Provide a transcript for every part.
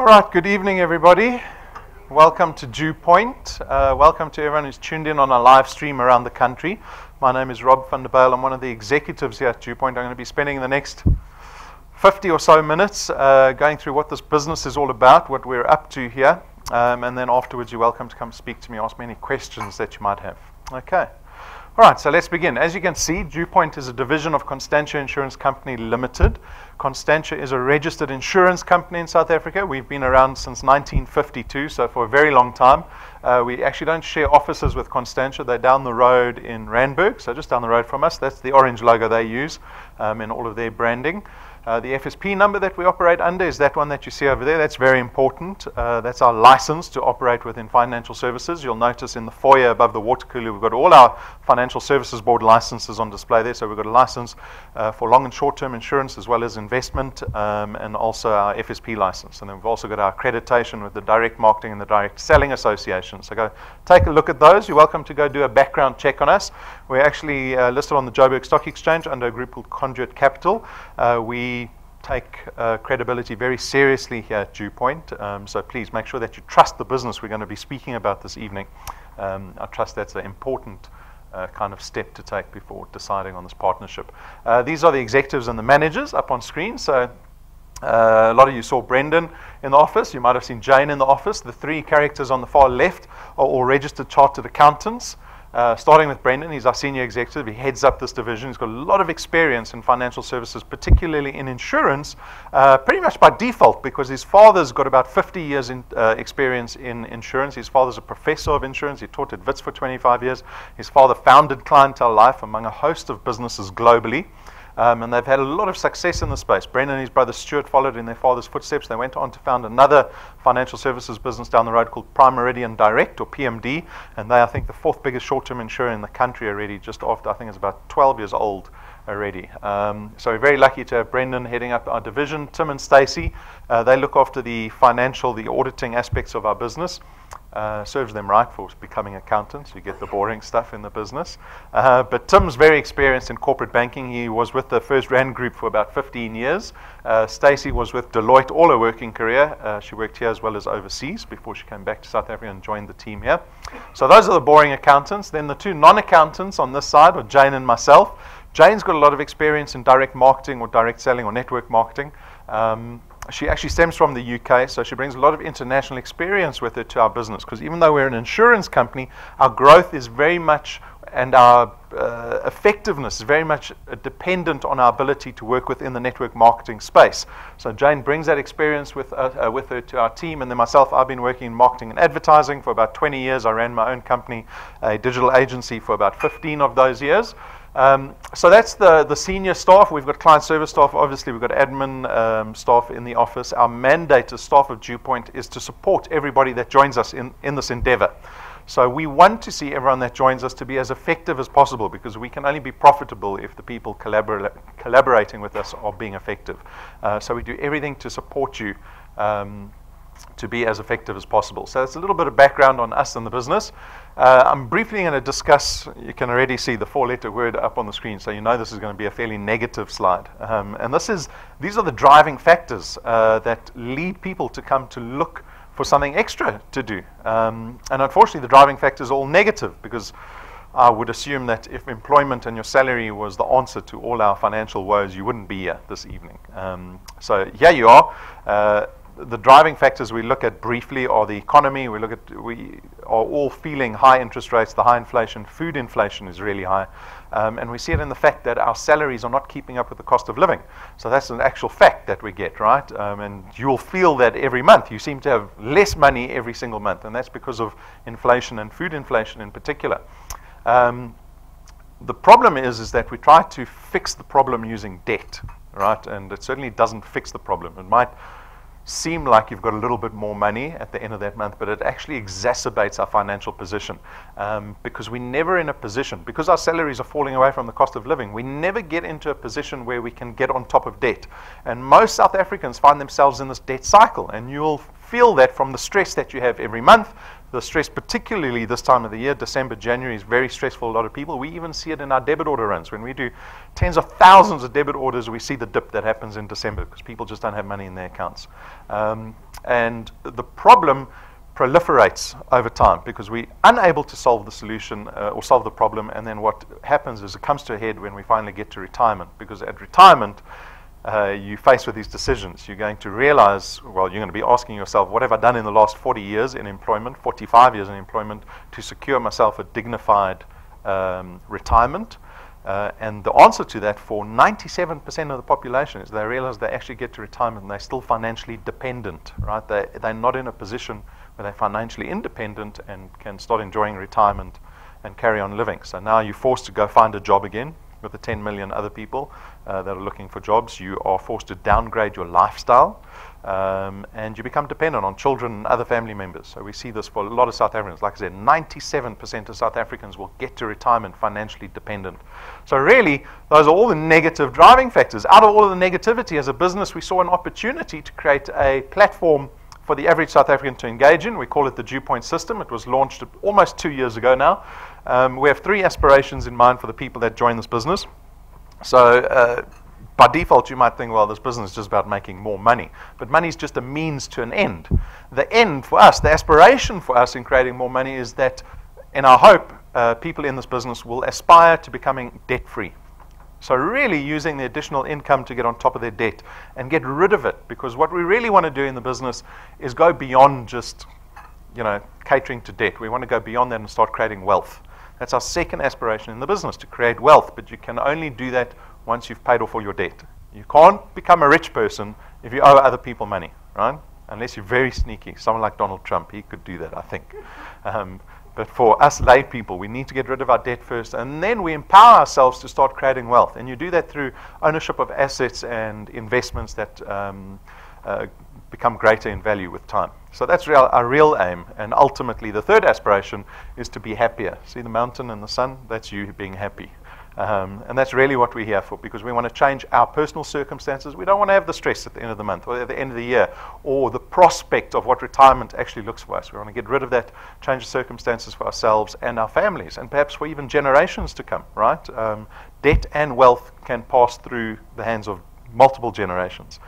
All right, good evening, everybody. Welcome to DuePoint. Welcome to everyone who's tuned in on a live stream around the country. My name is Rob van der Bijl. I'm one of the executives here at DuePoint. I'm going to be spending the next 50 or so minutes going through what this business is all about, what we're up to here, and then afterwards you're welcome to come speak to me, ask me any questions that you might have. Okay. All right, so let's begin. As you can see, DuePoint is a division of Constantia Insurance Company Limited. Constantia is a registered insurance company in South Africa. We've been around since 1952, so for a very long time. We actually don't share offices with Constantia. They're down the road in Randburg, so just down the road from us. That's the orange logo they use in all of their branding. The FSP number that we operate under is that one that you see over there. That's very important. That's our license to operate within financial services. You'll notice in the foyer above the water cooler, we've got all our Financial Services Board licenses on display there. So we've got a license for long and short-term insurance as well as investment, and also our FSP license. And then we've also got our accreditation with the Direct Marketing and the Direct Selling Association. So go take a look at those. You're welcome to go do a background check on us. We're actually listed on the Joburg Stock Exchange under a group called Conduit Capital. We take credibility very seriously here at DuePoint, so please make sure that you trust the business we're going to be speaking about this evening. I trust that's an important kind of step to take before deciding on this partnership. These are the executives and the managers up on screen. So a lot of you saw Brendan in the office. You might have seen Jane in the office. The three characters on the far left are all registered chartered accountants. Starting with Brendan, he's our senior executive. He heads up this division. He's got a lot of experience in financial services, particularly in insurance, pretty much by default because his father's got about 50 years in experience in insurance. His father's a professor of insurance. He taught at Wits for 25 years. His father founded Clientele Life among a host of businesses globally. And they've had a lot of success in the space. Brendan and his brother Stuart followed in their father's footsteps. They went on to found another financial services business down the road called Prime Meridian Direct, or PMD, and they, I think, the fourth biggest short-term insurer in the country already, just after, I think it's about 12 years old already. So we're very lucky to have Brendan heading up our division. Tim and Stacey, they look after the financial, the auditing aspects of our business. Serves them right for becoming accountants. You get the boring stuff in the business. But Tim's very experienced in corporate banking. He was with the First Rand Group for about 15 years. Stacey was with Deloitte all her working career. She worked here as well as overseas before she came back to South Africa and joined the team here. So those are the boring accountants. Then the two non-accountants on this side are Jane and myself. Jane's got a lot of experience in direct marketing or direct selling or network marketing. She actually stems from the UK, so she brings a lot of international experience with her to our business, because even though we're an insurance company, our growth is very much, and our effectiveness is very much dependent on our ability to work within the network marketing space. So Jane brings that experience with her to our team, and then myself, I've been working in marketing and advertising for about 20 years. I ran my own company, a digital agency, for about 15 of those years. So that's the senior staff. We've got client service staff. Obviously, we've got admin staff in the office. Our mandate as staff of DuePoint is to support everybody that joins us in this endeavor. So we want to see everyone that joins us to be as effective as possible, because we can only be profitable if the people collaborating with us are being effective. So we do everything to support you to be as effective as possible. So that's a little bit of background on us and the business. I'm briefly going to discuss, you can already see the four-letter word up on the screen, so you know this is going to be a fairly negative slide. And these are the driving factors that lead people to come to look for something extra to do. And unfortunately, the driving factors are all negative, because I would assume that if employment and your salary was the answer to all our financial woes, you wouldn't be here this evening. So here you are. The driving factors we look at briefly are the economy. We are all feeling high interest rates, the high inflation. Food inflation is really high. And we see it in the fact that our salaries are not keeping up with the cost of living. So that's an actual fact that we get, right? And you'll feel that every month. You seem to have less money every single month, and that's because of inflation and food inflation in particular. The problem is that we try to fix the problem using debt, right? And it certainly doesn't fix the problem. It might seem like you've got a little bit more money at the end of that month, but it actually exacerbates our financial position, because we're never in a position, because our salaries are falling away from the cost of living, we never get into a position where we can get on top of debt. And most South Africans find themselves in this debt cycle, and you'll feel that from the stress that you have every month. The stress, particularly this time of the year, December, January, is very stressful for a lot of people. We even see it in our debit order runs. When we do tens of thousands of debit orders, we see the dip that happens in December, because people just don't have money in their accounts. And the problem proliferates over time because we're unable to solve the solution or solve the problem, and then what happens is it comes to a head when we finally get to retirement, because at retirement you're faced with these decisions. You're going to realize, well, you're going to be asking yourself, what have I done in the last 40 years in employment, 45 years in employment, to secure myself a dignified retirement? And the answer to that for 97% of the population is they realize they actually get to retirement and they're still financially dependent, right? They're not in a position where they're financially independent and can start enjoying retirement and carry on living. So now you're forced to go find a job again with the 10 million other people that are looking for jobs. You are forced to downgrade your lifestyle, and you become dependent on children and other family members. So we see this for a lot of South Africans. Like I said, 97% of South Africans will get to retirement financially dependent. So really, those are all the negative driving factors. Out of all of the negativity, as a business, we saw an opportunity to create a platform for the average South African to engage in. We call it the DuePoint system. It was launched almost 2 years ago now. We have 3 aspirations in mind for the people that join this business. So by default, you might think, well, this business is just about making more money. But money is just a means to an end. The end for us, the aspiration for us in creating more money is that, in our hope, people in this business will aspire to becoming debt-free. So really using the additional income to get on top of their debt and get rid of it, because what we really want to do in the business is go beyond just, catering to debt. We want to go beyond that and start creating wealth. That's our second aspiration in the business, to create wealth, but you can only do that once you've paid off all your debt. You can't become a rich person if you owe other people money, right? Unless you're very sneaky. Someone like Donald Trump, he could do that, I think. But for us lay people, we need to get rid of our debt first, and then we empower ourselves to start creating wealth. And you do that through ownership of assets and investments that become greater in value with time. So that's our real aim. And ultimately, the third aspiration is to be happier. See the mountain and the sun? That's you being happy. And that's really what we're here for, because we want to change our personal circumstances. We don't want to have the stress at the end of the month or at the end of the year, or the prospect of what retirement actually looks for us. We want to get rid of that, change the circumstances for ourselves and our families, and perhaps for even generations to come, right? Debt and wealth can pass through the hands of multiple generations.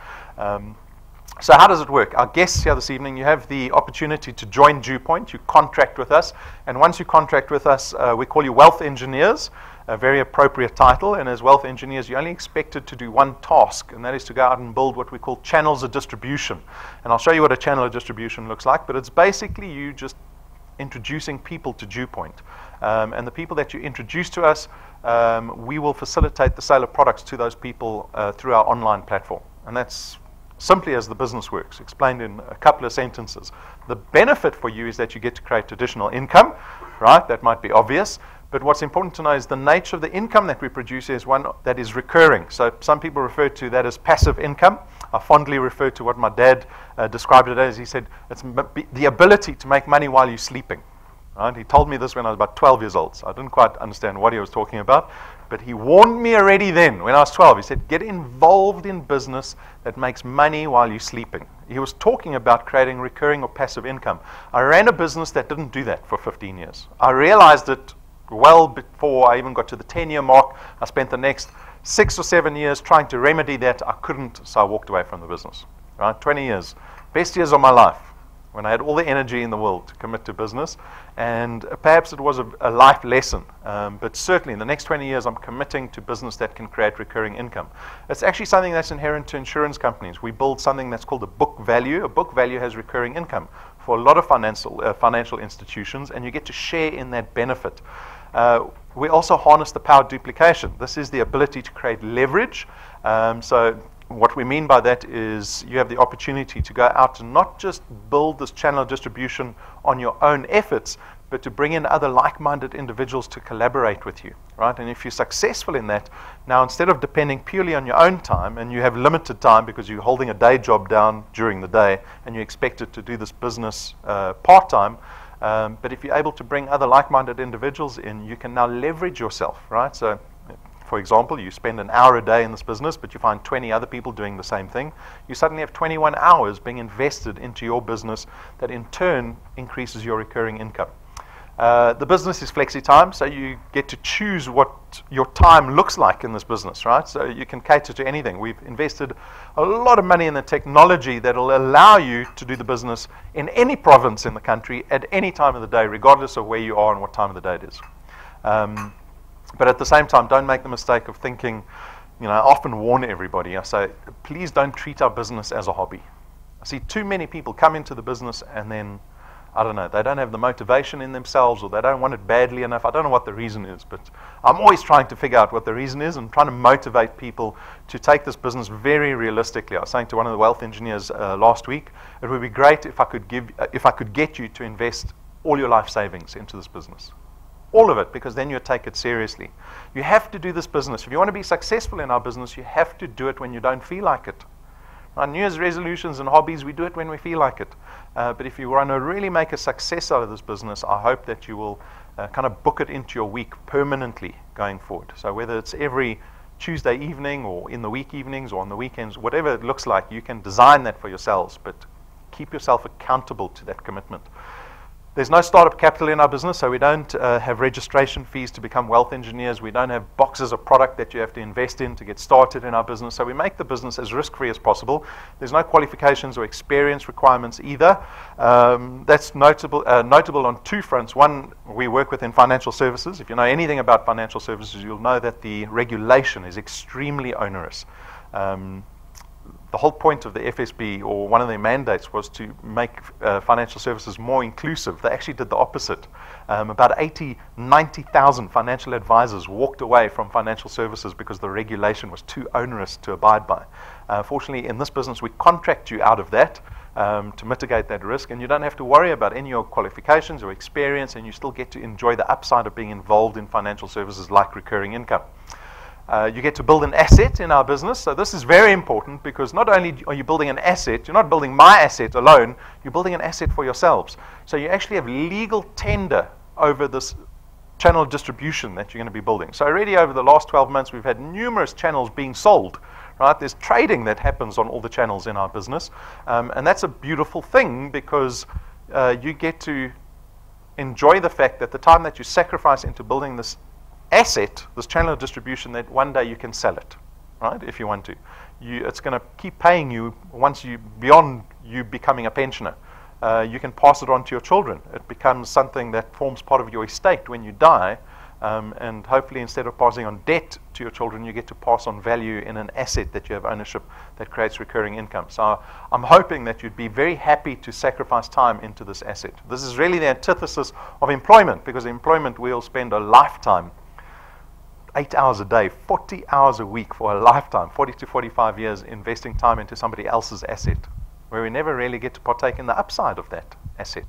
So how does it work? Our guests here this evening, you have the opportunity to join DuePoint. You contract with us, and once you contract with us, we call you wealth engineers. A very appropriate title, and as wealth engineers, you're only expected to do one task, and that is to go out and build what we call channels of distribution. And I'll show you what a channel of distribution looks like, but it's basically you just introducing people to DuePoint. And the people that you introduce to us, we will facilitate the sale of products to those people through our online platform. And that's simply as the business works, explained in a couple of sentences. The benefit for you is that you get to create additional income, right? That might be obvious. But what's important to know is the nature of the income that we produce is one that is recurring. So some people refer to that as passive income. I fondly refer to what my dad described it as. He said, it's the ability to make money while you're sleeping. Right? He told me this when I was about 12 years old. So I didn't quite understand what he was talking about. But he warned me already then, when I was 12. He said, get involved in business that makes money while you're sleeping. He was talking about creating recurring or passive income. I ran a business that didn't do that for 15 years. I realized it well before I even got to the 10-year mark. I spent the next 6 or 7 years trying to remedy that. I couldn't, so I walked away from the business. Right? 20 years. Best years of my life, when I had all the energy in the world to commit to business. And perhaps it was a life lesson. But certainly in the next 20 years, I'm committing to business that can create recurring income. It's actually something that's inherent to insurance companies. We build something that's called a book value. A book value has recurring income for a lot of financial institutions, and you get to share in that benefit. We also harness the power of duplication. This is the ability to create leverage. So what we mean by that is you have the opportunity to go out and not just build this channel of distribution on your own efforts, but to bring in other like-minded individuals to collaborate with you, right? And if you're successful in that, now instead of depending purely on your own time, and you have limited time because you're holding a day job down during the day, and you're expected to do this business part-time, but if you're able to bring other like-minded individuals in, you can now leverage yourself, right? So, for example, you spend an hour a day in this business, but you find 20 other people doing the same thing. You suddenly have 21 hours being invested into your business that in turn increases your recurring income. The business is flexi time, so you get to choose what your time looks like in this business, right? So you can cater to anything. We've invested a lot of money in the technology that will allow you to do the business in any province in the country at any time of the day, regardless of where you are and what time of the day it is. But at the same time, don't make the mistake of thinking, I often warn everybody, I say, please don't treat our business as a hobby. I see too many people come into the business and then, I don't know, they don't have the motivation in themselves, or they don't want it badly enough. I don't know what the reason is, but I'm always trying to figure out what the reason is and trying to motivate people to take this business very realistically. I was saying to one of the wealth engineers last week, it would be great if I could get you to invest all your life savings into this business. All of it, because then you take it seriously. You have to do this business. If you want to be successful in our business, you have to do it when you don't feel like it. Our New Year's resolutions and hobbies, we do it when we feel like it. But if you want to really make a success out of this business, I hope that you will kind of book it into your week permanently going forward. So whether it's every Tuesday evening or in the week evenings or on the weekends, whatever it looks like, you can design that for yourselves, but keep yourself accountable to that commitment. There's no startup capital in our business, so we don't have registration fees to become wealth engineers. We don't have boxes of product that you have to invest in to get started in our business. So we make the business as risk-free as possible. There's no qualifications or experience requirements either. That's notable on two fronts. One, we work within financial services. If you know anything about financial services, you'll know that the regulation is extremely onerous. The whole point of the FSB, or one of their mandates, was to make financial services more inclusive. They actually did the opposite. About 90,000 financial advisors walked away from financial services because the regulation was too onerous to abide by. Fortunately, in this business, we contract you out of that to mitigate that risk, and you don't have to worry about any of your qualifications or experience, and you still get to enjoy the upside of being involved in financial services like recurring income. You get to build an asset in our business. So this is very important, because not only are you building an asset, you're not building my asset alone, you're building an asset for yourselves. So you actually have legal tender over this channel of distribution that you're going to be building. So already over the last 12 months, we've had numerous channels being sold. Right? There's trading that happens on all the channels in our business. And that's a beautiful thing, because you get to enjoy the fact that the time that you sacrifice into building this asset, this channel of distribution, that one day you can sell it, right? If you want to, it's going to keep paying you beyond you becoming a pensioner. You can pass it on to your children. It becomes something that forms part of your estate when you die, and hopefully, instead of passing on debt to your children, you get to pass on value in an asset that you have ownership that creates recurring income. So I'm hoping that you'd be very happy to sacrifice time into this asset. This is really the antithesis of employment, because employment, we'll spend a lifetime, 8 hours a day, 40 hours a week for a lifetime, 40 to 45 years, investing time into somebody else's asset, where we never really get to partake in the upside of that asset.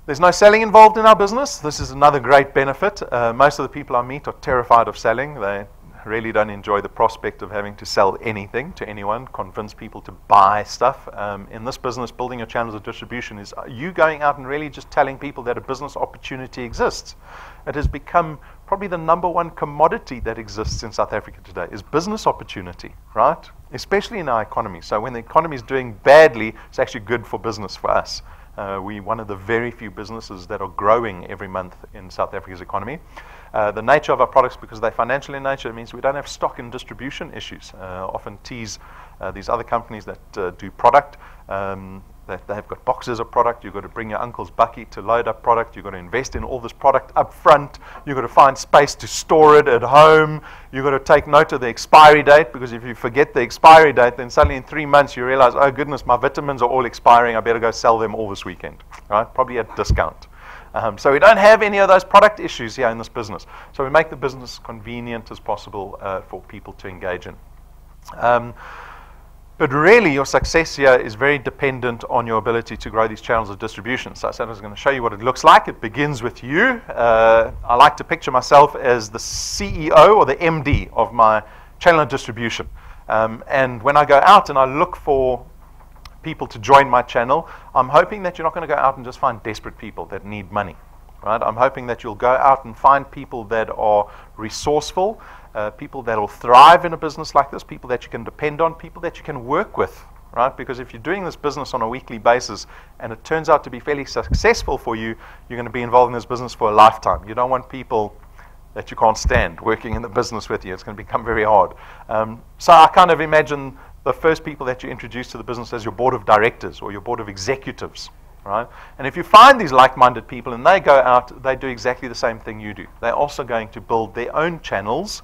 There's no selling involved in our business. This is another great benefit. Most of the people I meet are terrified of selling. They really don't enjoy the prospect of having to sell anything to anyone, convince people to buy stuff. In this business, building your channels of distribution is you going out and really just telling people that a business opportunity exists. It has become probably the number one commodity that exists in South Africa today, is business opportunity, right? Especially in our economy. So when the economy is doing badly, it's actually good for business for us. We're one of the very few businesses that are growing every month in South Africa's economy. The nature of our products, because they're financial in nature, means we don't have stock and distribution issues. Often tease these other companies that do product, that they've got boxes of product. You've got to bring your uncle's bucket to load up product. You've got to invest in all this product up front. You've got to find space to store it at home. You've got to take note of the expiry date, because if you forget the expiry date, then suddenly in 3 months you realize, oh goodness, my vitamins are all expiring. I better go sell them all this weekend, right? Probably at discount. So we don't have any of those product issues here in this business. So we make the business convenient as possible for people to engage in. But really, your success here is very dependent on your ability to grow these channels of distribution. So I was going to show you what it looks like. It begins with you. I like to picture myself as the CEO or the MD of my channel of distribution. And when I go out and I look for people to join my channel, I'm hoping that you're not going to go out and just find desperate people that need money. Right? I'm hoping that you'll go out and find people that are resourceful, people that will thrive in a business like this, people that you can depend on, people that you can work with. right? Because if you're doing this business on a weekly basis and it turns out to be fairly successful for you, you're going to be involved in this business for a lifetime. You don't want people that you can't stand working in the business with you. It's going to become very hard. So I kind of imagine the first people that you introduce to the business as your board of directors or your board of executives, right? And if you find these like-minded people and they go out, they do exactly the same thing you do. They're also going to build their own channels,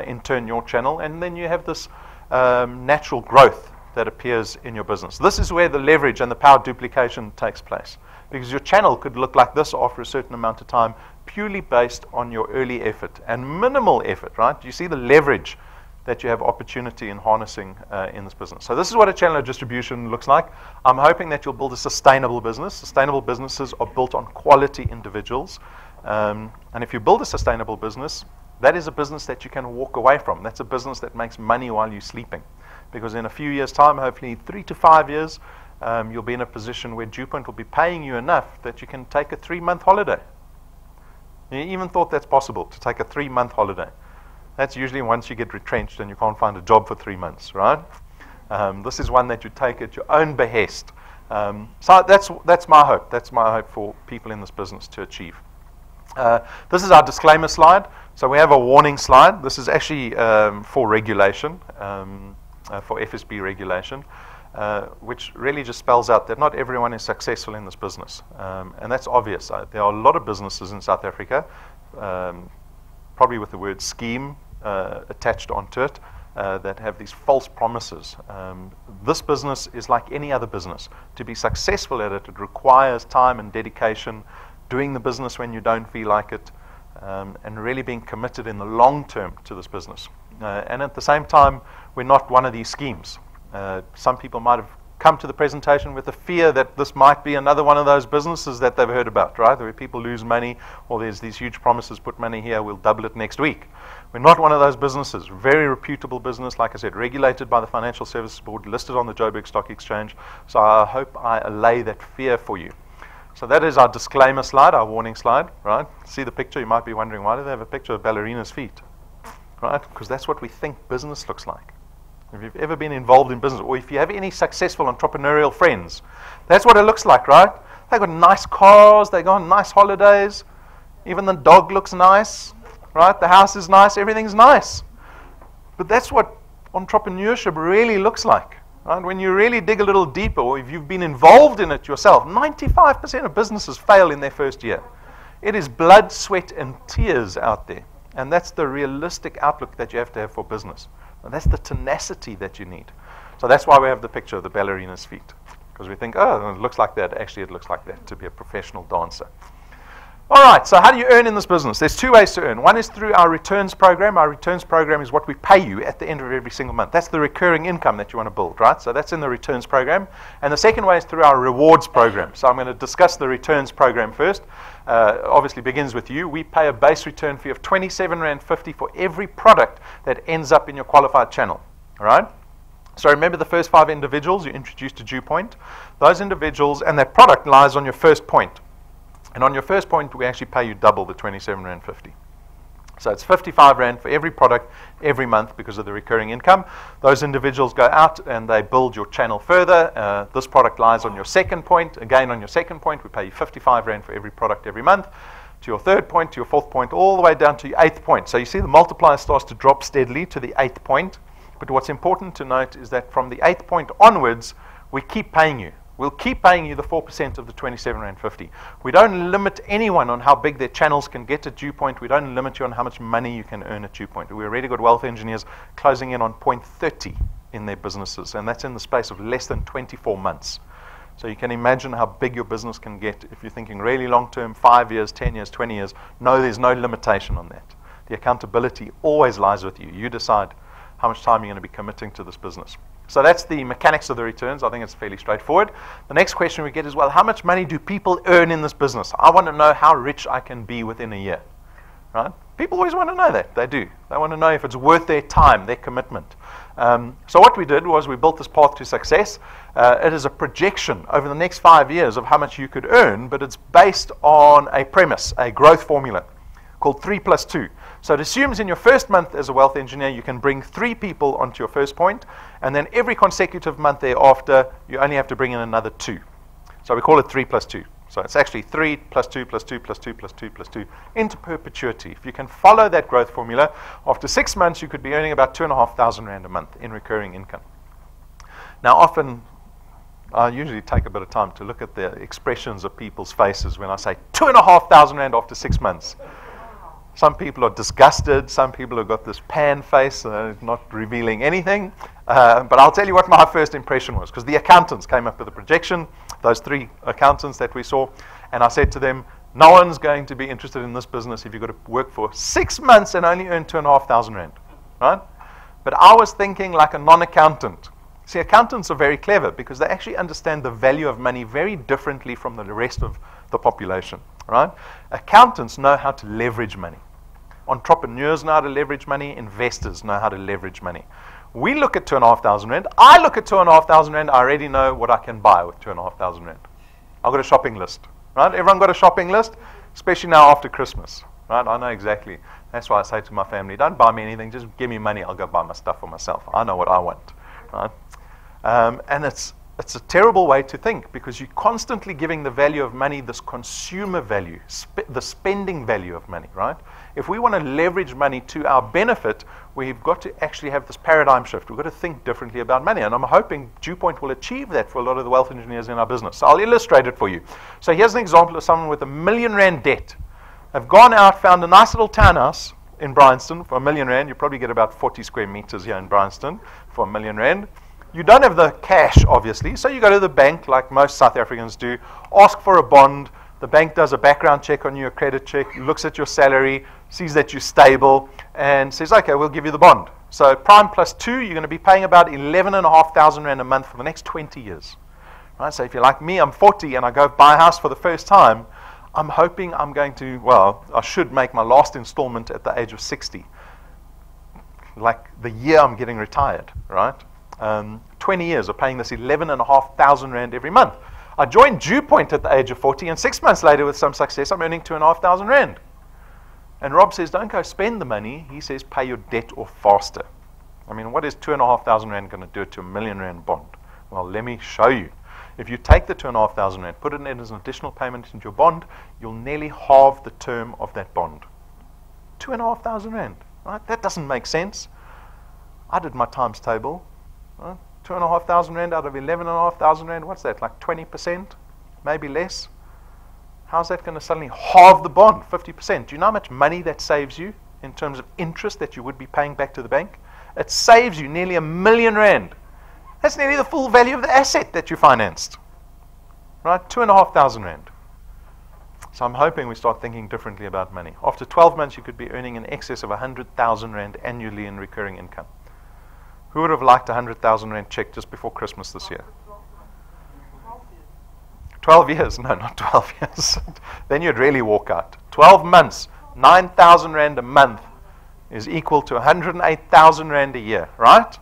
in turn your channel, and then you have this natural growth that appears in your business. This is where the leverage and the power duplication takes place, because your channel could look like this after a certain amount of time, purely based on your early effort and minimal effort, right? You see the leverage that you have opportunity in harnessing in this business. So this is what a channel of distribution looks like. I'm hoping that you'll build a sustainable business. Sustainable businesses are built on quality individuals. And if you build a sustainable business, that is a business that you can walk away from. That's a business that makes money while you're sleeping. Because in a few years' time, hopefully 3 to 5 years, you'll be in a position where DuePoint will be paying you enough that you can take a 3-month holiday. You even thought that's possible, to take a 3-month holiday. That's usually once you get retrenched and you can't find a job for 3 months, right? This is one that you take at your own behest. So that's my hope. That's my hope for people in this business to achieve. This is our disclaimer slide. So we have a warning slide. This is actually for regulation, for FSB regulation, which really just spells out that not everyone is successful in this business. And that's obvious. There are a lot of businesses in South Africa, probably with the word scheme attached onto it, that have these false promises. This business is like any other business. To be successful at it, it requires time and dedication, doing the business when you don't feel like it, and really being committed in the long term to this business. And at the same time, we're not one of these schemes. Some people might have come to the presentation with the fear that this might be another one of those businesses that they've heard about, right? Where people lose money, or there's these huge promises, put money here, we'll double it next week. We're not one of those businesses. Very reputable business, like I said, regulated by the Financial Services Board, listed on the Joburg Stock Exchange. So I hope I allay that fear for you. So that is our disclaimer slide, our warning slide, right? See the picture, you might be wondering, why do they have a picture of ballerina's feet? Right? Because that's what we think business looks like. If you've ever been involved in business, or if you have any successful entrepreneurial friends, that's what it looks like, right? They've got nice cars, they go on nice holidays, even the dog looks nice, right? The house is nice, everything's nice. But that's what entrepreneurship really looks like, right? When you really dig a little deeper, or if you've been involved in it yourself, 95% of businesses fail in their first year. It is blood, sweat, and tears out there. And that's the realistic outlook that you have to have for business. And that's the tenacity that you need. So that's why we have the picture of the ballerina's feet. Because we think, oh, it looks like that. Actually, it looks like that to be a professional dancer. All right, so how do you earn in this business? There's 2 ways to earn. One is through our returns program. Our returns program is what we pay you at the end of every single month. That's the recurring income that you want to build, right? So that's in the returns program. And the second way is through our rewards program. So I'm going to discuss the returns program first. Obviously begins with you. We pay a base return fee of R27.50 for every product that ends up in your qualified channel. All right? So remember the first 5 individuals you introduced to DuePoint. Those individuals and that product lies on your first point. And on your first point, we actually pay you double the R27.50. So it's R55 for every product every month because of the recurring income. Those individuals go out and they build your channel further. This product lies on your second point. Again, on your second point, we pay you R55 for every product every month. To your third point, to your fourth point, all the way down to your 8th point. So you see the multiplier starts to drop steadily to the 8th point. But what's important to note is that from the 8th point onwards, we keep paying you. We'll keep paying you the 4% of the R27.50. We don't limit anyone on how big their channels can get at DuePoint. We don't limit you on how much money you can earn at DuePoint. We're already got wealth engineers closing in on 0.30 in their businesses, and that's in the space of less than 24 months. So you can imagine how big your business can get if you're thinking really long term, 5 years, 10 years, 20 years. No, there's no limitation on that. The accountability always lies with you. You decide how much time you're going to be committing to this business. So that's the mechanics of the returns. I think it's fairly straightforward. The next question we get is, well, how much money do people earn in this business? I want to know how rich I can be within a year. Right? People always want to know that. They do. They want to know if it's worth their time, their commitment. So what we did was we built this path to success. It is a projection over the next 5 years of how much you could earn, but it's based on a premise, a growth formula called 3 + 2. So it assumes in your first month as a wealth engineer, you can bring 3 people onto your first point, and then every consecutive month thereafter, you only have to bring in another 2. So we call it 3 plus 2. So it's actually 3 plus 2 plus 2 plus 2 plus 2 plus 2 into perpetuity. If you can follow that growth formula, after 6 months, you could be earning about 2,500 rand a month in recurring income. Now, often, I usually take a bit of time to look at the expressions of people's faces when I say 2,500 rand after 6 months. Some people are disgusted. Some people have got this pan face, not revealing anything. But I'll tell you what my first impression was, because the accountants came up with a projection, those 3 accountants that we saw, and I said to them, no one's going to be interested in this business if you've got to work for 6 months and only earn 2,500 rand, right? But I was thinking like a non-accountant. See, accountants are very clever because they actually understand the value of money very differently from the rest of the population, right? Accountants know how to leverage money. Entrepreneurs know how to leverage money. Investors know how to leverage money. We look at 2,500 rand. I look at 2,500 rand. I already know what I can buy with 2,500 rand. I've got a shopping list, right? Everyone got a shopping list, especially now after Christmas, right? I know exactly. That's why I say to my family, don't buy me anything. Just give me money. I'll go buy my stuff for myself. I know what I want, right? And it's a terrible way to think because you're constantly giving the value of money this consumer value, the spending value of money, right? If we want to leverage money to our benefit, we've got to actually have this paradigm shift. We've got to think differently about money. And I'm hoping DuePoint will achieve that for a lot of the wealth engineers in our business. So I'll illustrate it for you. So here's an example of someone with R1 million debt. They've gone out, found a nice little townhouse in Bryanston for R1 million. You probably get about 40 square meters here in Bryanston for R1 million. You don't have the cash, obviously, so you go to the bank, like most South Africans do, ask for a bond. The bank does a background check on you, a credit check, looks at your salary, sees that you're stable, and says, okay, we'll give you the bond. So prime plus 2, you're going to be paying about 11,500 rand a month for the next 20 years. Right? So if you're like me, I'm 40, and I go buy a house for the first time, I'm hoping I'm going to, well, I should make my last installment at the age of 60. Like the year I'm getting retired, right? 20 years of paying this 11,500 rand every month. I joined DuePoint at the age of 40, and 6 months later, with some success, I'm earning 2,500 rand. And Rob says, don't go spend the money. He says, pay your debt off faster. I mean, what is 2,500 rand going to do to a R1 million bond? Well, let me show you. If you take the 2,500 rand, put it in as an additional payment into your bond, you'll nearly halve the term of that bond. 2,500 rand, right? That doesn't make sense. I did my times table. Right? 2,500 rand out of 11,500 rand, what's that, like 20%? Maybe less? How's that going to suddenly halve the bond, 50%? Do you know how much money that saves you in terms of interest that you would be paying back to the bank? It saves you nearly R1 million. That's nearly the full value of the asset that you financed. Right? 2,500 rand. So I'm hoping we start thinking differently about money. After 12 months, you could be earning in excess of 100,000 rand annually in recurring income. Who would have liked a 100,000 rand check just before Christmas this year? 12 years? No, not 12 years. Then you'd really walk out. 12 months, 9,000 rand a month is equal to 108,000 rand a year, right?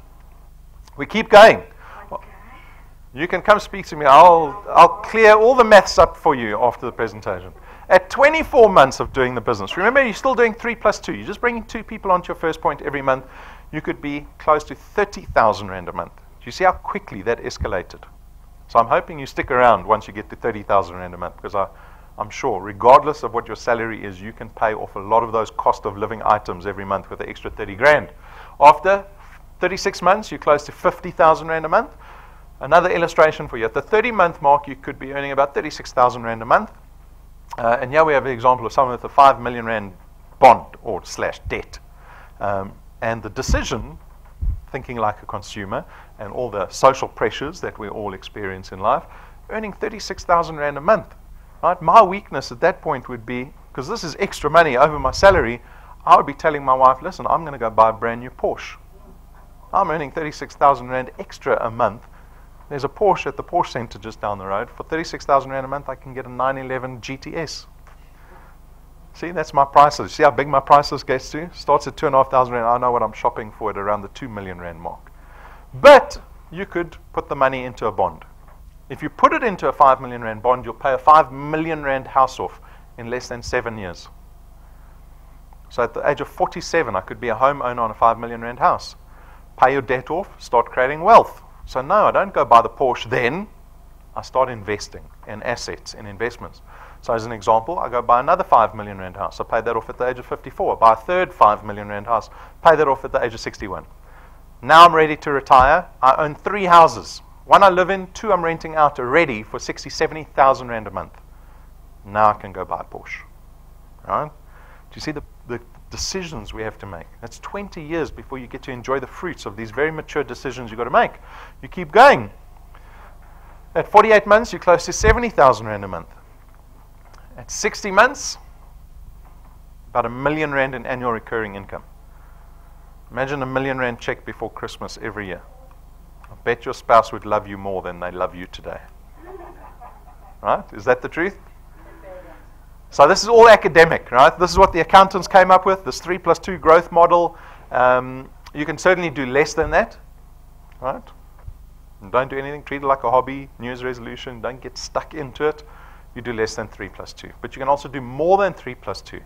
We keep going. You can come speak to me. I'll clear all the maths up for you after the presentation. At 24 months of doing the business, remember you're still doing 3 plus 2. You're just bringing 2 people onto your first point every month. You could be close to 30,000 rand a month. Do you see how quickly that escalated? So I'm hoping you stick around once you get to 30,000 rand a month, because I'm sure, regardless of what your salary is, you can pay off a lot of those cost of living items every month with the extra 30 grand. After 36 months, you're close to 50,000 rand a month. Another illustration for you. At the 30-month mark, you could be earning about 36,000 rand a month. And here we have an example of someone with a 5 million rand bond or slash debt. And the decision, thinking like a consumer, and all the social pressures that we all experience in life, earning 36,000 rand a month. Right? My weakness at that point would be, because this is extra money over my salary, I would be telling my wife, listen, I'm going to go buy a brand new Porsche. I'm earning 36,000 rand extra a month. There's a Porsche at the Porsche Center just down the road. For 36,000 rand a month, I can get a 911 GTS. See, that's my prices. See how big my prices gets to? Starts at 2,500 rand. I know what I'm shopping for at around the 2 million rand mark. But you could put the money into a bond. If you put it into a 5 million rand bond, you'll pay a 5 million rand house off in less than 7 years. So at the age of 47, I could be a homeowner on a 5 million rand house. Pay your debt off, start creating wealth. So no, I don't go buy the Porsche then. I start investing in assets, in investments. So as an example, I go buy another 5 million rand house. I pay that off at the age of 54. Buy a third 5 million rand house. Pay that off at the age of 61. Now I'm ready to retire. I own 3 houses. One I live in, 2 I'm renting out already for 60, 70,000 rand a month. Now I can go buy a Porsche. Right? Do you see the decisions we have to make? That's 20 years before you get to enjoy the fruits of these very mature decisions you've got to make. You keep going. At 48 months, you're close to 70,000 rand a month. At 60 months, about R1 million in annual recurring income. Imagine a R1 million check before Christmas every year. I bet your spouse would love you more than they love you today. Right? Is that the truth? So this is all academic, right? This is what the accountants came up with, this 3+2 growth model. You can certainly do less than that, right? And don't do anything, treat it like a hobby, New Year's resolution, don't get stuck into it. You do less than 3+2. But you can also do more than 3+2.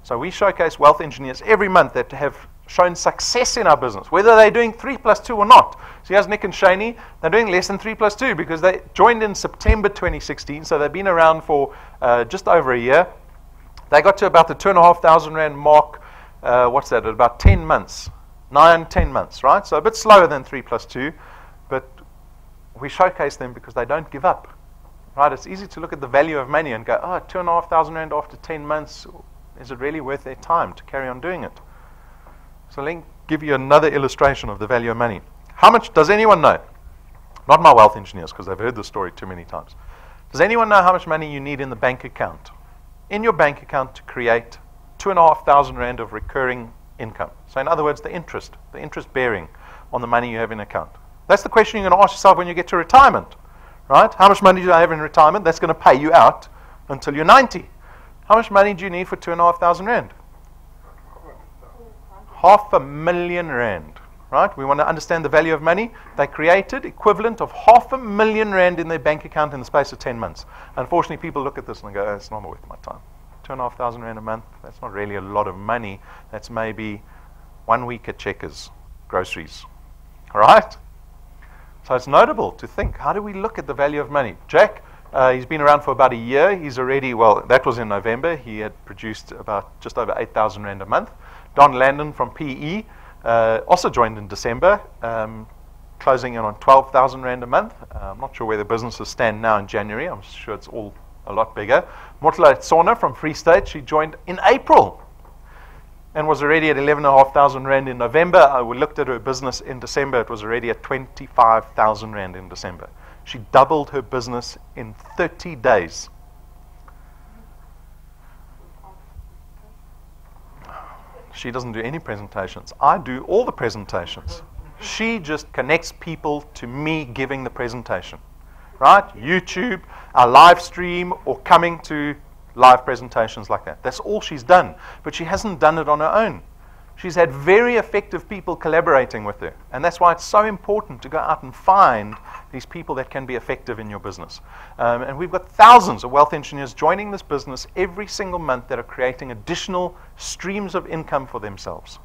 So we showcase wealth engineers every month that have shown success in our business, whether they're doing 3+2 or not. So here's Nick and Shani. They're doing less than 3+2 because they joined in September 2016, so they've been around for just over a year. They got to about the 2,500 rand mark, what's that, at about 10 months, 9, 10 months, right? So a bit slower than 3+2, but we showcase them because they don't give up, right? It's easy to look at the value of money and go, oh, 2,500 rand after 10 months, is it really worth their time to carry on doing it? So let me give you another illustration of the value of money. How much does anyone know? Not my wealth engineers, because they've heard the story too many times. Does anyone know how much money you need in the bank account? In your bank account to create 2,500 rand of recurring income. So in other words, the interest bearing on the money you have in account. That's the question you're going to ask yourself when you get to retirement, right? How much money do I have in retirement? That's going to pay you out until you're 90. How much money do you need for 2,500 rand? 500,000 rand, right? We want to understand the value of money. They created equivalent of 500,000 rand in their bank account in the space of 10 months. Unfortunately, people look at this and go, oh, it's not worth my time. 2,500 rand a month, that's not really a lot of money. That's maybe 1 week at Checkers, groceries, all right? So it's notable to think, how do we look at the value of money? Jack, he's been around for about a year. He's already, well, that was in November. He had produced about just over 8,000 rand a month. Don Landon from PE also joined in December, closing in on 12,000 rand a month. I'm not sure where the businesses stand now in January. I'm sure it's all a lot bigger. Motla Tsona from Free State, she joined in April and was already at 11,500 rand in November. We looked at her business in December. It was already at 25,000 rand in December. She doubled her business in 30 days. She doesn't do any presentations. I do all the presentations. She just connects people to me giving the presentation. Right? YouTube, our live stream, or coming to live presentations like that. That's all she's done. But she hasn't done it on her own. She's had very effective people collaborating with her. And that's why it's so important to go out and find these people that can be effective in your business. And we've got thousands of wealth engineers joining this business every single month that are creating additional streams of income for themselves.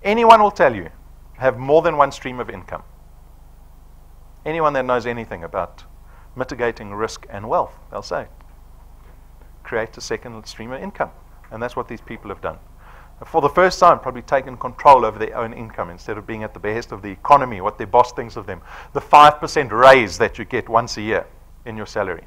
Anyone will tell you, have more than one stream of income. Anyone that knows anything about mitigating risk and wealth, they'll say, create a second stream of income. And that's what these people have done. For the first time, probably taken control over their own income instead of being at the behest of the economy, what their boss thinks of them. The 5% raise that you get once a year in your salary,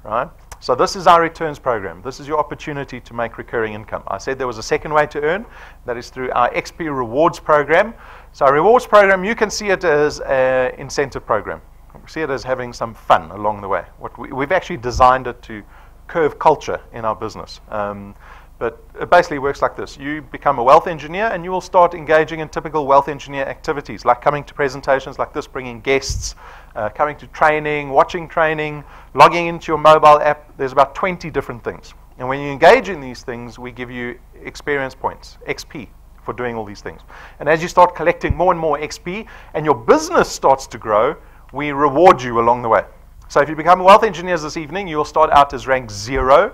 right? So this is our returns program. This is your opportunity to make recurring income. I said there was a second way to earn. That is through our XP rewards program. So our rewards program, you can see it as an incentive program. See it as having some fun along the way. We've actually designed it to curve culture in our business. But it basically works like this. You become a wealth engineer and you will start engaging in typical wealth engineer activities, like coming to presentations like this, bringing guests, coming to training, watching training, logging into your mobile app. There's about 20 different things. And when you engage in these things, we give you experience points, XP, for doing all these things. And as you start collecting more and more XP and your business starts to grow, we reward you along the way. So if you become wealth engineers this evening, you will start out as rank 0.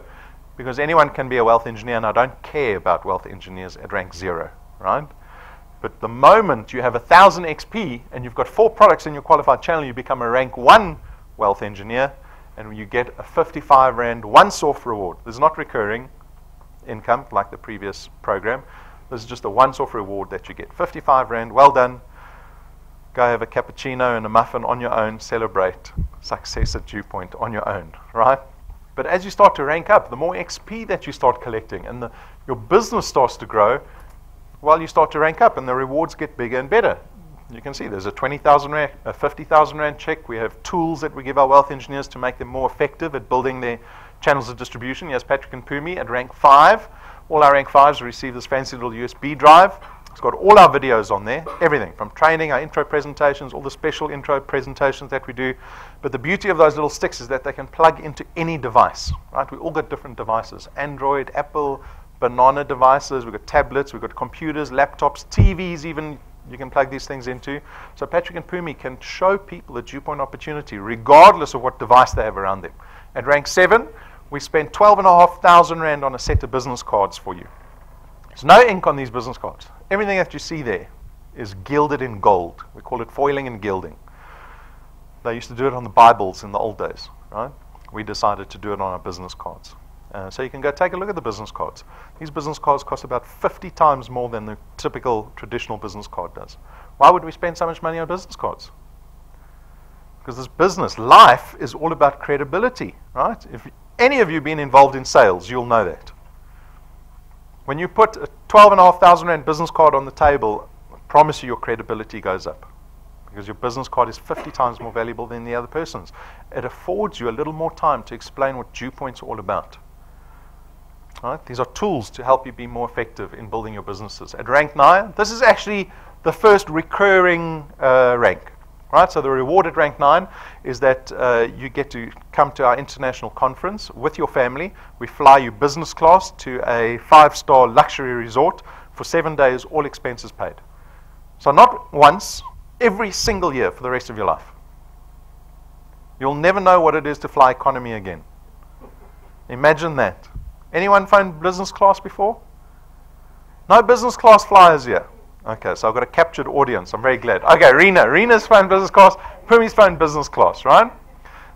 because anyone can be a wealth engineer, and I don't care about wealth engineers at rank 0, right? But the moment you have 1,000 XP and you've got 4 products in your qualified channel, you become a rank 1 wealth engineer, and you get a 55 Rand once-off reward. This is not recurring income like the previous program. This is just a once-off reward that you get. 55 Rand, well done. Go have a cappuccino and a muffin on your own. Celebrate success at DuePoint on your own, right? But as you start to rank up, the more XP that you start collecting and your business starts to grow, well, you start to rank up and the rewards get bigger and better. You can see there's a 20,000 Rand, a 50,000 Rand check. We have tools that we give our wealth engineers to make them more effective at building their channels of distribution. Here's Patrick and Pumi at rank 5. All our rank 5s receive this fancy little USB drive. It's got all our videos on there, everything from training, our intro presentations, all the special intro presentations that we do. But the beauty of those little sticks is that they can plug into any device, right? We all got different devices: Android, Apple, banana devices. We've got tablets, we've got computers, laptops, TVs even. You can plug these things into. So Patrick and Pumi can show people a DuePoint opportunity regardless of what device they have around them. At rank 7, we spent 12,500 Rand on a set of business cards for you. There's no ink on these business cards. Everything that you see there is gilded in gold. We call it foiling and gilding. They used to do it on the Bibles in the old days, right? We decided to do it on our business cards. So you can go take a look at the business cards. These business cards cost about 50 times more than the typical traditional business card does. Why would we spend so much money on business cards? Because this business, life, is all about credibility, right? If any of you been involved in sales, you'll know that. When you put a 12,500 Rand business card on the table, I promise you your credibility goes up. Because your business card is 50 times more valuable than the other person's. It affords you a little more time to explain what DuePoint's all about. Right? These are tools to help you be more effective in building your businesses. At rank 9, this is actually the first recurring rank. Right? So the reward at rank 9 is that you get to come to our international conference with your family. We fly you business class to a 5-star luxury resort for 7 days, all expenses paid. So not once, every single year for the rest of your life. You'll never know what it is to fly economy again. Imagine that. Anyone flown business class before? No business class flyers here. Okay, so I've got a captured audience. I'm very glad. Okay, Rena's flown business class. Pumi's flown business class, right?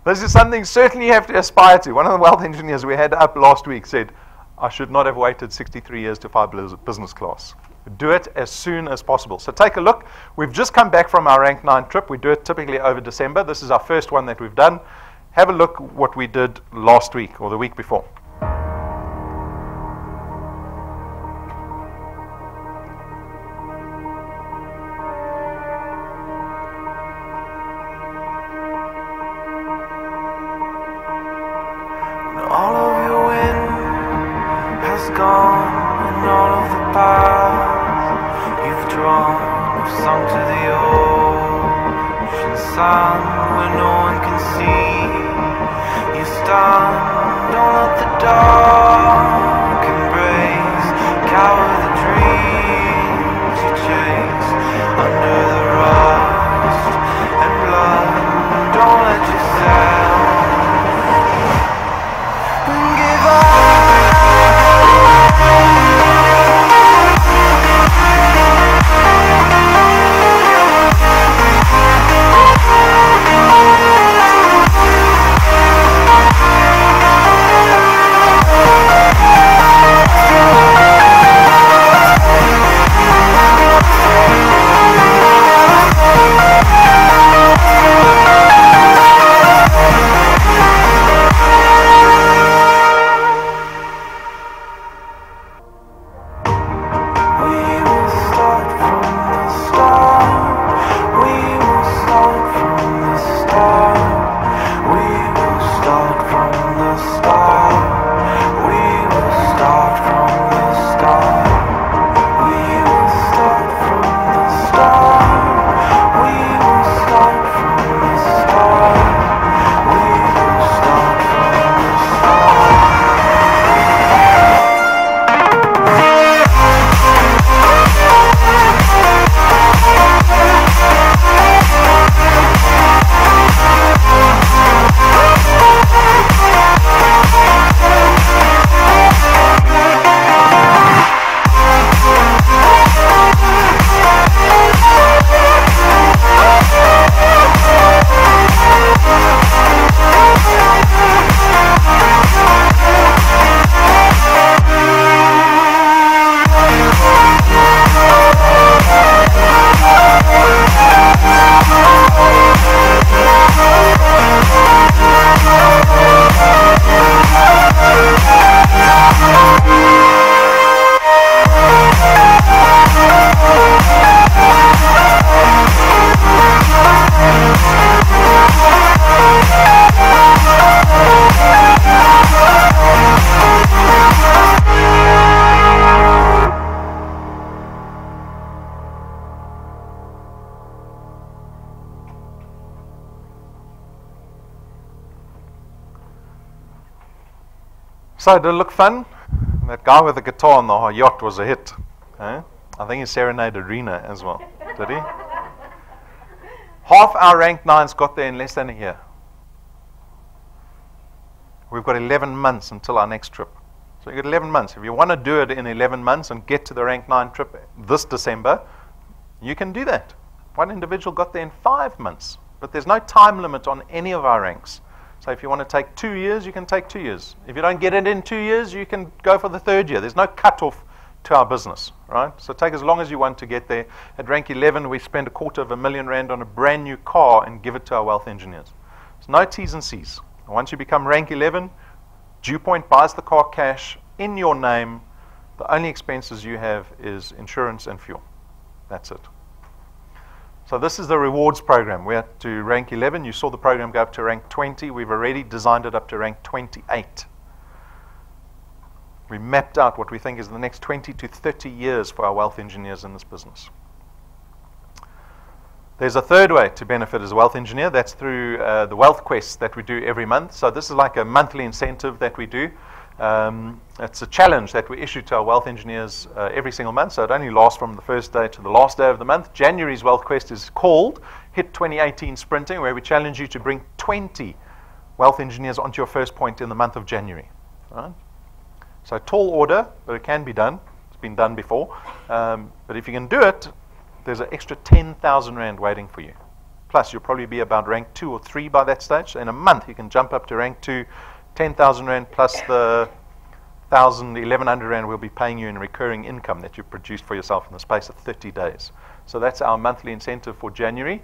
This is something certainly you have to aspire to. One of the wealth engineers we had up last week said, I should not have waited 63 years to fly business class. Do it as soon as possible. So take a look. We've just come back from our rank 9 trip. We do it typically over December. This is our first one that we've done. Have a look what we did last week or the week before. All of your wind has gone, and all of the paths you've drawn have sunk to the ocean sun where no one can see. You stand, don't let the dark embrace, cower the dreams you chase under the rust and blood. Don't let yourself give up. So did it look fun? That guy with the guitar on the yacht was a hit. Eh? I think he serenaded Rena as well. Did he? Half our ranked 9s got there in less than a year. We've got 11 months until our next trip. So you've got 11 months. If you want to do it in 11 months and get to the ranked 9 trip this December, you can do that. One individual got there in 5 months. But there's no time limit on any of our ranks. So if you want to take 2 years, you can take 2 years. If you don't get it in 2 years, you can go for the 3rd year. There's no cutoff to our business, right? So take as long as you want to get there. At rank 11, we spend R250,000 on a brand new car and give it to our wealth engineers. There's no T's and C's. And once you become rank 11, DuePoint buys the car cash in your name. The only expenses you have is insurance and fuel. That's it. So this is the rewards program. We're up to rank 11. You saw the program go up to rank 20. We've already designed it up to rank 28. We mapped out what we think is the next 20 to 30 years for our wealth engineers in this business. There's a third way to benefit as a wealth engineer. That's through the wealth quests that we do every month. So this is like a monthly incentive that we do. It's a challenge that we issue to our wealth engineers every single month. So it only lasts from the first day to the last day of the month. January's wealth quest is called Hit 2018 Sprinting, where we challenge you to bring 20 wealth engineers onto your first point in the month of January. All right? So tall order, but it can be done. It's been done before. But if you can do it, there's an extra 10,000 Rand waiting for you. Plus, you'll probably be about rank 2 or 3 by that stage. So in a month, you can jump up to rank 2, 10,000 Rand plus the 1,100 Rand we'll be paying you in recurring income that you've produced for yourself in the space of 30 days. So that's our monthly incentive for January.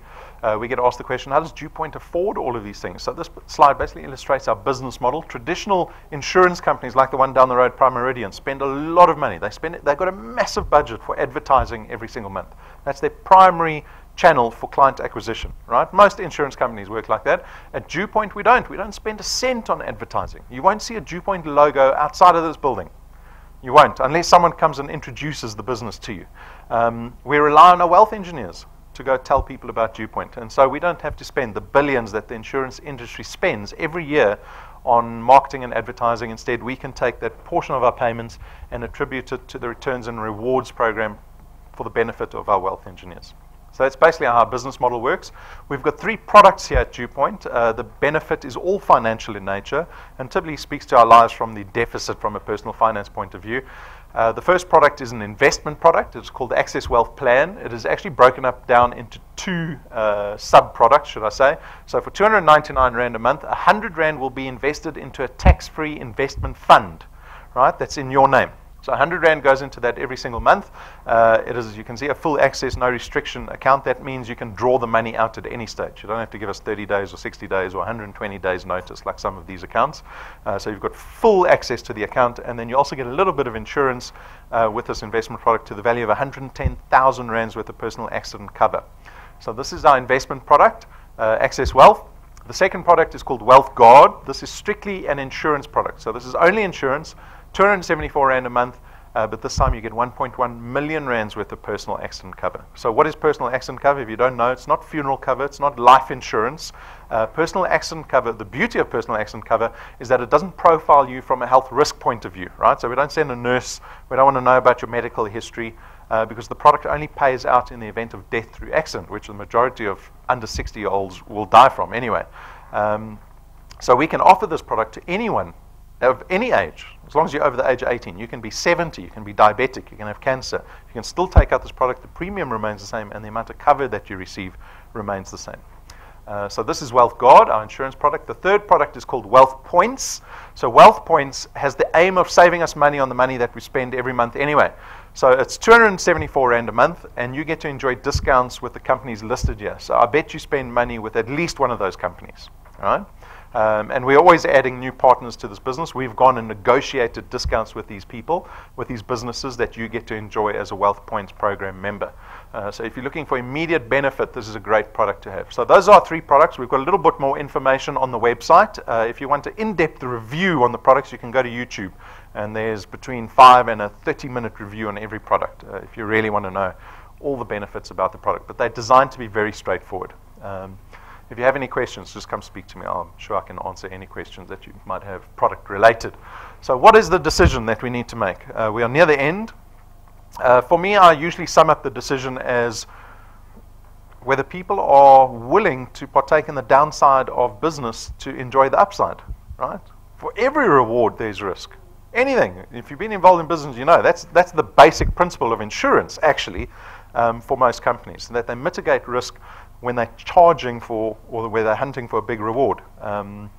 We get asked the question, how does DuePoint afford all of these things? So this slide basically illustrates our business model. Traditional insurance companies like the one down the road, Prime Meridian, spend a lot of money. They've got a massive budget for advertising every single month. That's their primary channel for client acquisition, right? Most insurance companies work like that. At DuePoint, we don't. We don't spend a cent on advertising. You won't see a DuePoint logo outside of this building. You won't, unless someone comes and introduces the business to you. We rely on our wealth engineers to go tell people about DuePoint. And so we don't have to spend the billions that the insurance industry spends every year on marketing and advertising. Instead, we can take that portion of our payments and attribute it to the returns and rewards program for the benefit of our wealth engineers. So that's basically how our business model works. We've got 3 products here at DuePoint. The benefit is all financial in nature and typically speaks to our lives from the deficit from a personal finance point of view. The first product is an investment product. It's called the Access Wealth Plan. It is actually broken up down into 2 sub-products, should I say. So for 299 Rand a month, 100 Rand will be invested into a tax-free investment fund, right? That's in your name. So 100 Rand goes into that every single month. It is, as you can see, a full access, no restriction account. That means you can draw the money out at any stage. You don't have to give us 30 days or 60 days or 120 days notice like some of these accounts. So you've got full access to the account, and then you also get a little bit of insurance with this investment product to the value of 110,000 Rands worth of personal accident cover. So this is our investment product, Access Wealth. The second product is called Wealth Guard. This is strictly an insurance product. So this is only insurance. 274 Rand a month, but this time you get 1.1 million Rands worth of personal accident cover. So what is personal accident cover? If you don't know, it's not funeral cover, it's not life insurance. Personal accident cover, the beauty of personal accident cover is that it doesn't profile you from a health risk point of view, right? So we don't send a nurse, we don't want to know about your medical history, because the product only pays out in the event of death through accident, which the majority of under 60-year-olds will die from anyway. So we can offer this product to anyone of any age, as long as you're over the age of 18. You can be 70, you can be diabetic, you can have cancer. You can still take out this product. The premium remains the same, and the amount of cover that you receive remains the same. So this is Wealth Guard, our insurance product. The third product is called Wealth Points. So Wealth Points has the aim of saving us money on the money that we spend every month anyway. So it's 274 Rand a month, and you get to enjoy discounts with the companies listed here. So I bet you spend money with at least one of those companies, all right? And we're always adding new partners to this business. We've gone and negotiated discounts with these people, with these businesses that you get to enjoy as a Wealth Points program member. So if you're looking for immediate benefit, this is a great product to have. So those are 3 products. We've got a little bit more information on the website. If you want an in-depth review on the products, you can go to YouTube. And there's between 5 and a 30-minute review on every product if you really want to know all the benefits about the product. But they're designed to be very straightforward. If you have any questions, just come speak to me. I'm sure I can answer any questions that you might have product related. So what is the decision that we need to make? We are near the end. For me, I usually sum up the decision as whether people are willing to partake in the downside of business to enjoy the upside, right? For every reward, there's risk. Anything. If you've been involved in business, you know that's the basic principle of insurance, actually, for most companies, that they mitigate risk when they're charging for, or where they're hunting for a big reward. And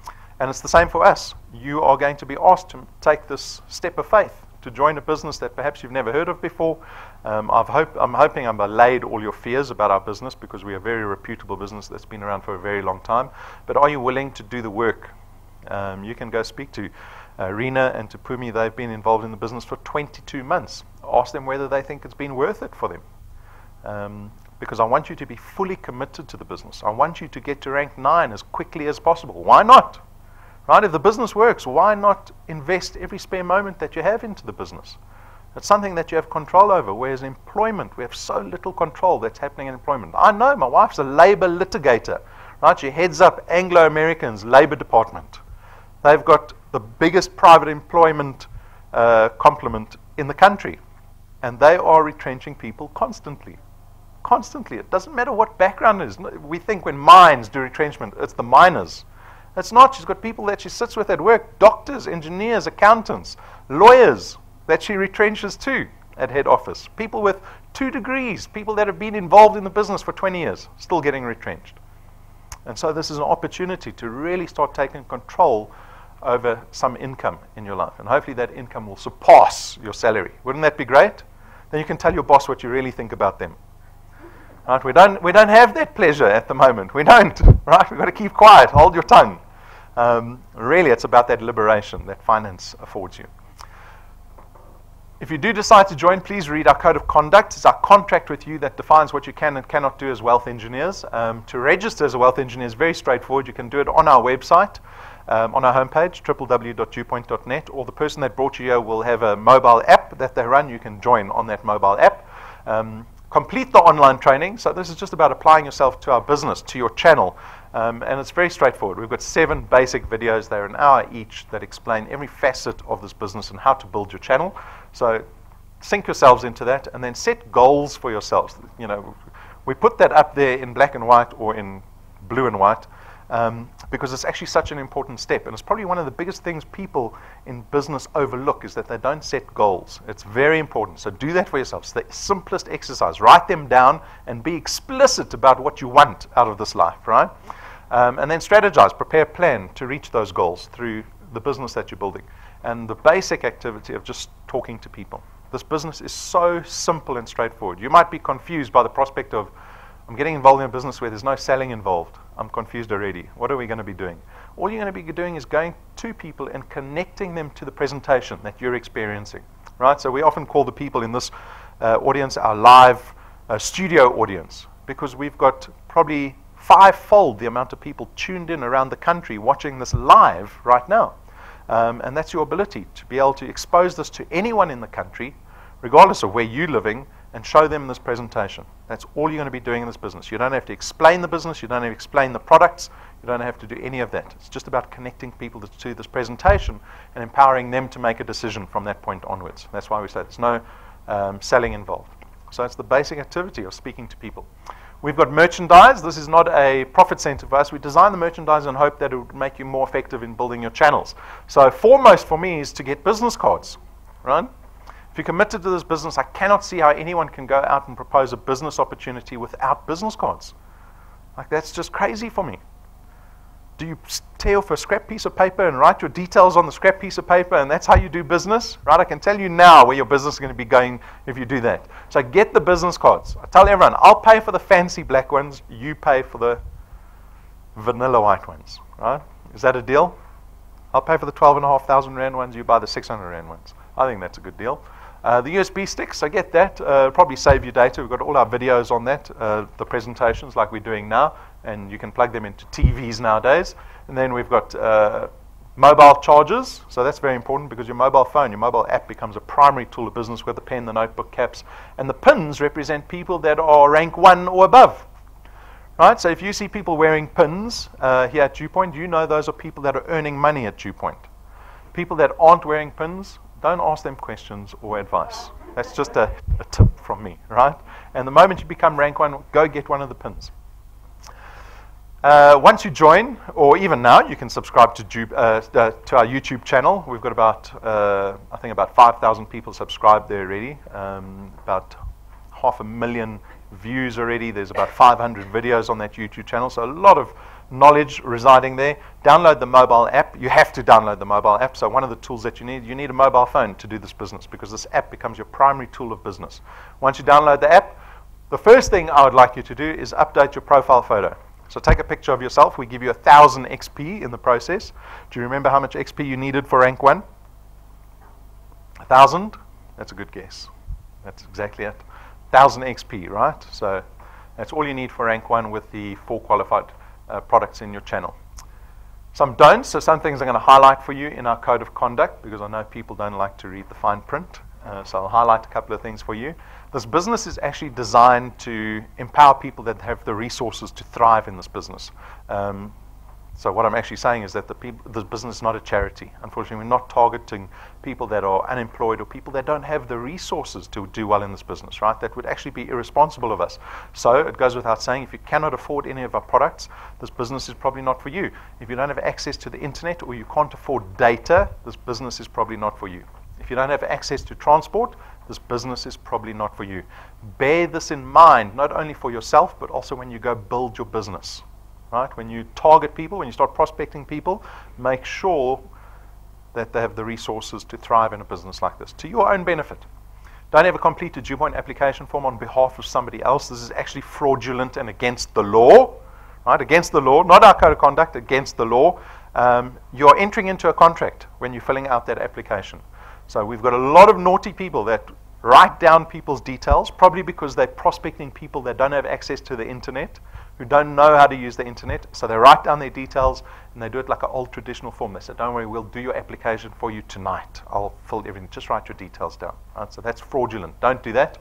it's the same for us. You are going to be asked to take this step of faith, to join a business that perhaps you've never heard of before. I'm hoping I've allayed all your fears about our business, because we are a very reputable business that's been around for a very long time. But are you willing to do the work? You can go speak to Rena and to Pumi. They've been involved in the business for 22 months. Ask them whether they think it's been worth it for them. Because I want you to be fully committed to the business. I want you to get to rank 9 as quickly as possible. Why not? Right? If the business works, why not invest every spare moment that you have into the business? It's something that you have control over, whereas in employment, we have so little control that's happening in employment. I know my wife's a labor litigator. Right? She heads up Anglo-American's labor department. They've got the biggest private employment complement in the country. And they are retrenching people constantly. Constantly. It doesn't matter what background it is. We think when mines do retrenchment, it's the miners. It's not. She's got people that she sits with at work, doctors, engineers, accountants, lawyers that she retrenches too at head office. People with 2 degrees, people that have been involved in the business for 20 years, still getting retrenched. And so this is an opportunity to really start taking control over some income in your life. And hopefully that income will surpass your salary. Wouldn't that be great? Then you can tell your boss what you really think about them. Right? We don't have that pleasure at the moment. We don't. Right? We've got to keep quiet. Hold your tongue. Really, it's about that liberation that finance affords you. If you do decide to join, please read our code of conduct. It's our contract with you that defines what you can and cannot do as wealth engineers. To register as a wealth engineer is very straightforward. You can do it on our website, on our homepage, www.DuePoint.net, or the person that brought you here will have a mobile app that they run. You can join on that mobile app. Complete the online training. So this is just about applying yourself to our business, to your channel. And it's very straightforward. We've got 7 basic videos. They're an hour each that explain every facet of this business and how to build your channel. So sink yourselves into that and then set goals for yourselves. You know, we put that up there in black and white or in blue and white because it's actually such an important step. And it's probably one of the biggest things people in business overlook is that they don't set goals. It's very important. So do that for yourselves. The simplest exercise. Write them down and be explicit about what you want out of this life, right? And then strategize, prepare a plan to reach those goals through the business that you're building. And the basic activity of just talking to people. This business is so simple and straightforward. You might be confused by the prospect of, I'm getting involved in a business where there's no selling involved. I'm confused already. What are we going to be doing? All you're going to be doing is going to people and connecting them to the presentation that you're experiencing. Right? So we often call the people in this audience our live studio audience, because we've got probably 5-fold the amount of people tuned in around the country watching this live right now. And that's your ability to be able to expose this to anyone in the country, regardless of where you're living, and show them this presentation. That's all you're going to be doing in this business. You don't have to explain the business. You don't have to explain the products. You don't have to do any of that. It's just about connecting people to this presentation and empowering them to make a decision from that point onwards. That's why we say there's no selling involved. So it's the basic activity of speaking to people. We've got merchandise. This is not a profit center for us. We design the merchandise and hope that it would make you more effective in building your channels. So foremost for me is to get business cards, right? If you're committed to this business, I cannot see how anyone can go out and propose a business opportunity without business cards. Like, that's just crazy for me. Do you tear off a scrap piece of paper and write your details on the scrap piece of paper, and that's how you do business? Right? I can tell you now where your business is going to be going if you do that. So get the business cards. I tell everyone, I'll pay for the fancy black ones, you pay for the vanilla white ones. Right? Is that a deal? I'll pay for the 12,500 Rand ones, you buy the 600 Rand ones. I think that's a good deal. The USB sticks, I get that. Probably save you data. We've got all our videos on that, the presentations like we're doing now, and you can plug them into TVs nowadays. And then we've got mobile chargers, so that's very important because your mobile phone, your mobile app becomes a primary tool of business with the pen, the notebook, caps, and the pins represent people that are rank 1 or above. Right? So if you see people wearing pins here at DuePoint, you know those are people that are earning money at DuePoint. People that aren't wearing pins, don't ask them questions or advice. That's just a tip from me, right? And the moment you become rank 1, go get one of the pins. Once you join, or even now, you can subscribe to our YouTube channel. We've got about, I think about 5,000 people subscribed there already. About 500,000 views already. There's about 500 videos on that YouTube channel. So a lot of knowledge residing there. Download the mobile app. You have to download the mobile app. So one of the tools that you need a mobile phone to do this business, because this app becomes your primary tool of business. Once you download the app, the first thing I would like you to do is update your profile photo. So take a picture of yourself. We give you 1,000 XP in the process. Do you remember how much XP you needed for rank 1? 1,000? That's a good guess. That's exactly it. 1,000 XP, right? So that's all you need for rank 1 with the 4 qualified products in your channel. Some don'ts, so some things I'm going to highlight for you in our code of conduct, because I know people don't like to read the fine print. So I'll highlight a couple of things for you. This business is actually designed to empower people that have the resources to thrive in this business. So what I'm actually saying is that this business is not a charity. Unfortunately, we're not targeting people that are unemployed or people that don't have the resources to do well in this business, right? That would actually be irresponsible of us. So it goes without saying, if you cannot afford any of our products, this business is probably not for you. If you don't have access to the internet or you can't afford data, this business is probably not for you. If you don't have access to transport, this business is probably not for you. Bear this in mind, not only for yourself, but also when you go build your business. Right? When you target people, when you start prospecting people, make sure that they have the resources to thrive in a business like this, to your own benefit. Don't ever complete a DuePoint application form on behalf of somebody else. This is actually fraudulent and against the law. Right? Against the law, not our code of conduct, against the law. You are entering into a contract when you're filling out that application. So we've got a lot of naughty people that write down people's details, probably because they're prospecting people that don't have access to the internet, who don't know how to use the internet. So they write down their details and they do it like an old traditional form. They say, don't worry, we'll do your application for you tonight. I'll fill everything. Just write your details down. Right? So that's fraudulent. Don't do that.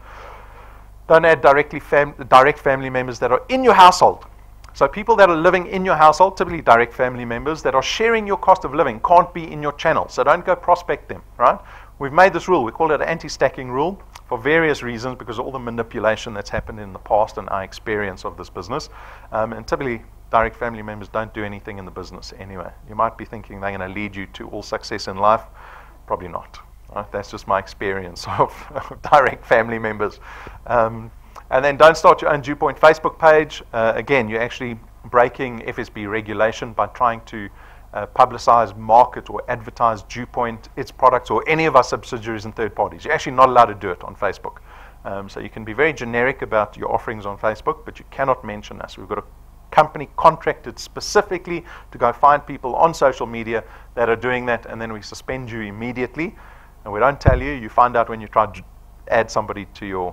Don't add direct family members that are in your household. So people that are living in your household, typically direct family members that are sharing your cost of living, can't be in your channel. So don't go prospect them, right? We've made this rule. We call it an anti-stacking rule for various reasons, because of all the manipulation that's happened in the past and our experience of this business. And typically, direct family members don't do anything in the business anyway. You might be thinking they're going to lead you to all success in life. Probably not. Right? That's just my experience of direct family members. And then don't start your own DuePoint Facebook page. Again, you're actually breaking FSB regulation by trying to publicize, market, or advertise DuePoint, its products, or any of our subsidiaries and third parties. You're actually not allowed to do it on Facebook. So you can be very generic about your offerings on Facebook, but you cannot mention us. We've got a company contracted specifically to go find people on social media that are doing that, and then we suspend you immediately. And we don't tell you. You find out when you try to add somebody to your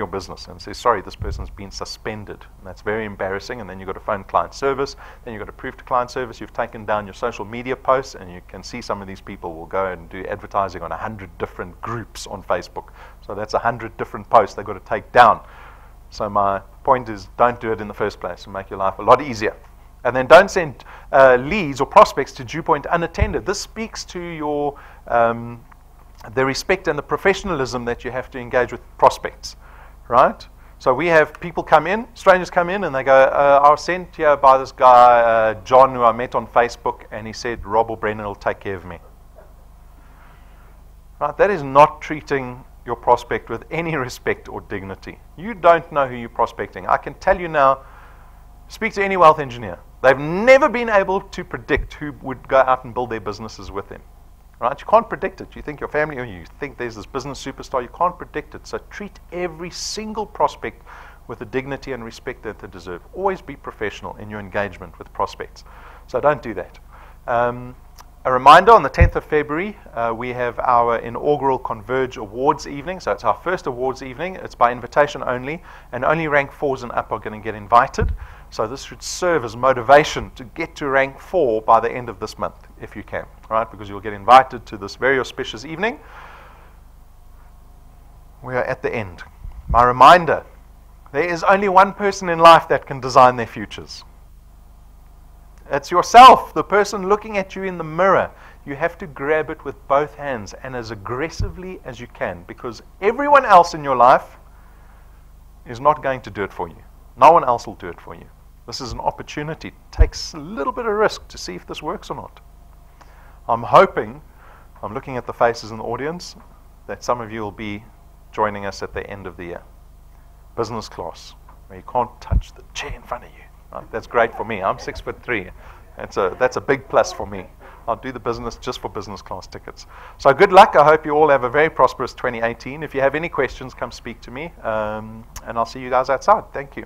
business and say, sorry, this person's been suspended. And that's very embarrassing. And then you've got to phone client service. Then you've got to prove to client service you've taken down your social media posts, and you can see some of these people will go and do advertising on 100 different groups on Facebook. So that's 100 different posts they've got to take down. So my point is, don't do it in the first place and make your life a lot easier. And then don't send leads or prospects to DuePoint unattended. This speaks to your the respect and the professionalism that you have to engage with prospects. Right? So we have people come in, strangers come in, and they go, I was sent here by this guy, John, who I met on Facebook, and he said, Rob or Brennan will take care of me. Right? That is not treating your prospect with any respect or dignity. You don't know who you're prospecting. I can tell you now, speak to any wealth engineer. They've never been able to predict who would go out and build their businesses with them. Right? You can't predict it. You think your family, or you think there's this business superstar, you can't predict it. So treat every single prospect with the dignity and respect that they deserve. Always be professional in your engagement with prospects. So don't do that. A reminder, on the 10th of February, we have our inaugural Converge Awards evening. So it's our first awards evening. It's by invitation only, and only rank 4s and up are going to get invited. So this should serve as motivation to get to rank 4 by the end of this month, if you can, right? Because you'll get invited to this very auspicious evening. We are at the end. My reminder, there is only one person in life that can design their futures. It's yourself, the person looking at you in the mirror. you have to grab it with both hands and as aggressively as you can, because everyone else in your life is not going to do it for you. No one else will do it for you. This is an opportunity. It takes a little bit of risk to see if this works or not. I'm hoping, I'm looking at the faces in the audience, that some of you will be joining us at the end of the year. Business class, where you can't touch the chair in front of you. Right? That's great for me. I'm 6'3". That's a big plus for me. I'll do the business just for business class tickets. So good luck. I hope you all have a very prosperous 2018. If you have any questions, come speak to me, and I'll see you guys outside. Thank you.